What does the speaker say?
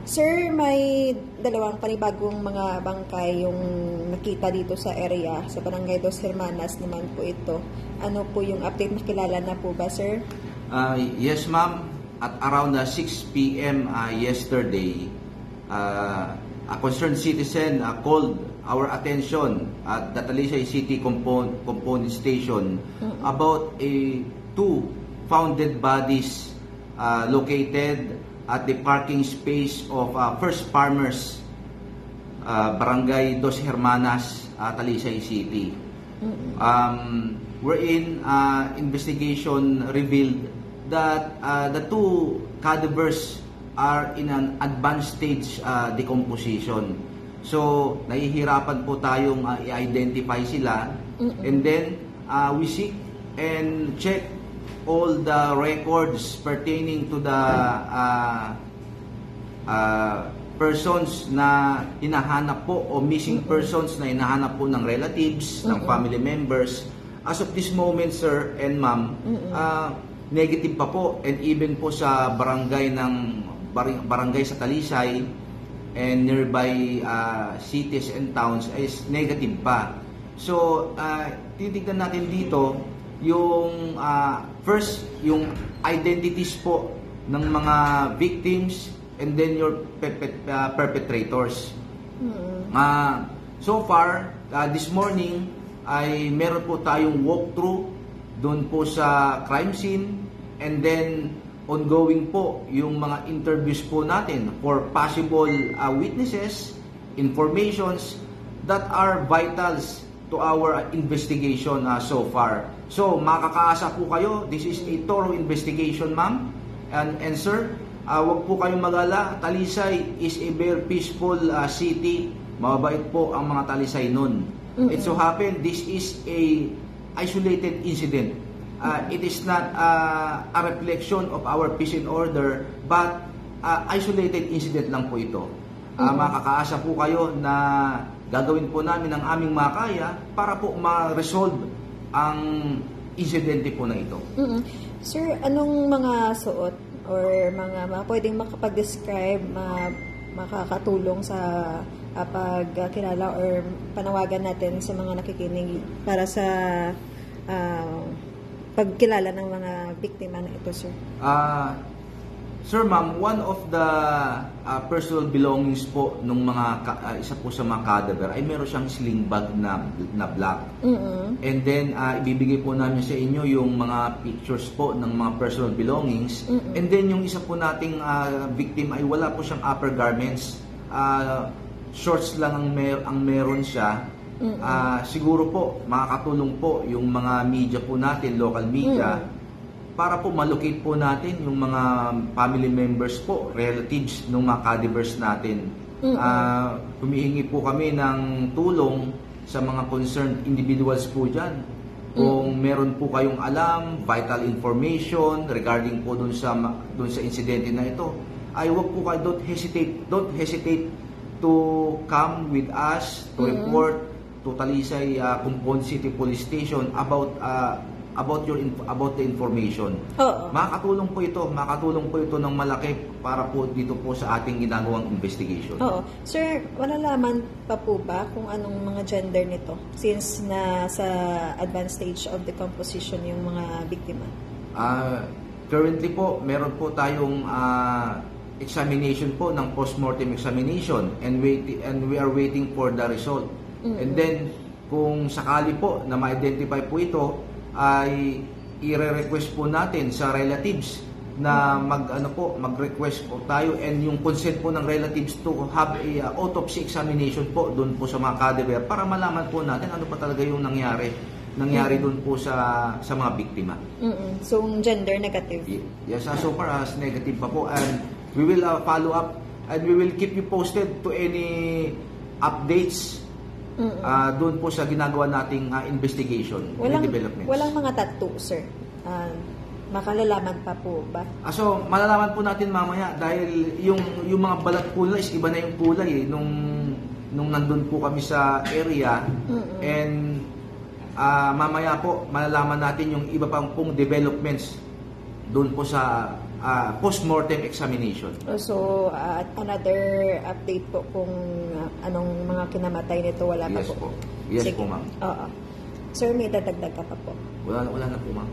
Sir, may dalawang panibagong mga bangkay yung nakita dito sa area, sa Barangay Dos Hermanas naman po ito. Ano po yung update? Nakilala na po ba, sir? Yes, ma'am. At around 6 p.m. Yesterday, a concerned citizen called our attention at the Talisay City Component Station about two found dead bodies located at the parking space of First Farmers, Barangay Dos Hermanas, Talisay City. Wherein investigation revealed that the two cadavers are in an advanced stage decomposition. So, nahihirapan po tayong i-identify sila. And then, we seek and check all the records pertaining to the persons na hinahanap po o missing persons na hinahanap po ng relatives, ng family members. As of this moment, sir and ma'am, negative pa po, and even po sa barangay sa Talisay and nearby cities and towns is negative pa. So, titignan natin dito yung first, yung identities po ng mga victims and then your perpetrators. So far, this morning ay meron po tayong walkthrough doon po sa crime scene, and then ongoing po yung mga interviews po natin for possible witnesses, informations that are vitals to our investigation so far. So, makakaasa po kayo, this is a thorough investigation, ma'am and sir. Wag po kayong mag-alala, Talisay is a very peaceful city. Mababait po ang mga Talisay nun. It so happened, this is a isolated incident. It is not a reflection of our peace and order, but isolated incident lang po ito. Makakaasa po kayo na gagawin po namin ang aming makaya para po ma-resolve ang insidente po na ito. Sir, anong mga suot or mga pwedeng makapag-describe, makakatulong sa pagkilala or panawagan natin sa mga nakikinig para sa pagkilala ng mga biktima na ito, sir? Sir, ma'am, one of the personal belongings po nung mga isa po sa mga cadaver ay meron siyang sling bag na black. And then ibibigay po namin sa inyo yung mga pictures po ng mga personal belongings. And then yung isa po nating victim ay wala po siyang upper garments. Shorts lang ang meron siya. Siguro po makakatulong po yung mga media po natin, local media, para po malocate po natin yung mga family members po, relatives ng mga cadavers natin. Humihingi po kami ng tulong sa mga concerned individuals po dyan. Kung meron po kayong alam, vital information regarding po dun sa insidente na ito, ay wag po kayo, don't hesitate to come with us to report to Talisay Component City Police Station about the information. Makakatulong po ito ng malaki para po dito po sa ating ginagawang investigation. Sir, malalaman pa po ba kung anong mga gender nito since na sa advanced stage of decomposition yung mga biktima? Currently po, meron po tayong examination po ng postmortem examination, and we are waiting for the result. And then kung sakali po na ma-identify po ito, ay i-request po natin sa relatives na mag-request po tayo, and yung consent po ng relatives to have a autopsy examination po doon po sa mga cadaver para malaman po natin ano pa talaga yung nangyari doon po sa mga biktima. So, gender negative? Yes, so far as negative pa po, and we will follow up and we will keep you posted to any updates doon po sa ginagawa nating investigation and developments. Walang mga tattoo, sir? Makalalaman pa po ba? So, malalaman po natin mamaya dahil yung mga balat kulay is iba na yung kulay nung nandun po kami sa area. And mamaya po malalaman natin yung iba pang pong developments doon po sa post-mortem examination. So, another update po kung anong mga kinamatay nito, wala pa Yes po. po. Yes Sige. po, ma'am. Oo. Sir, may dadagdag ka pa po. Wala na po, ma'am.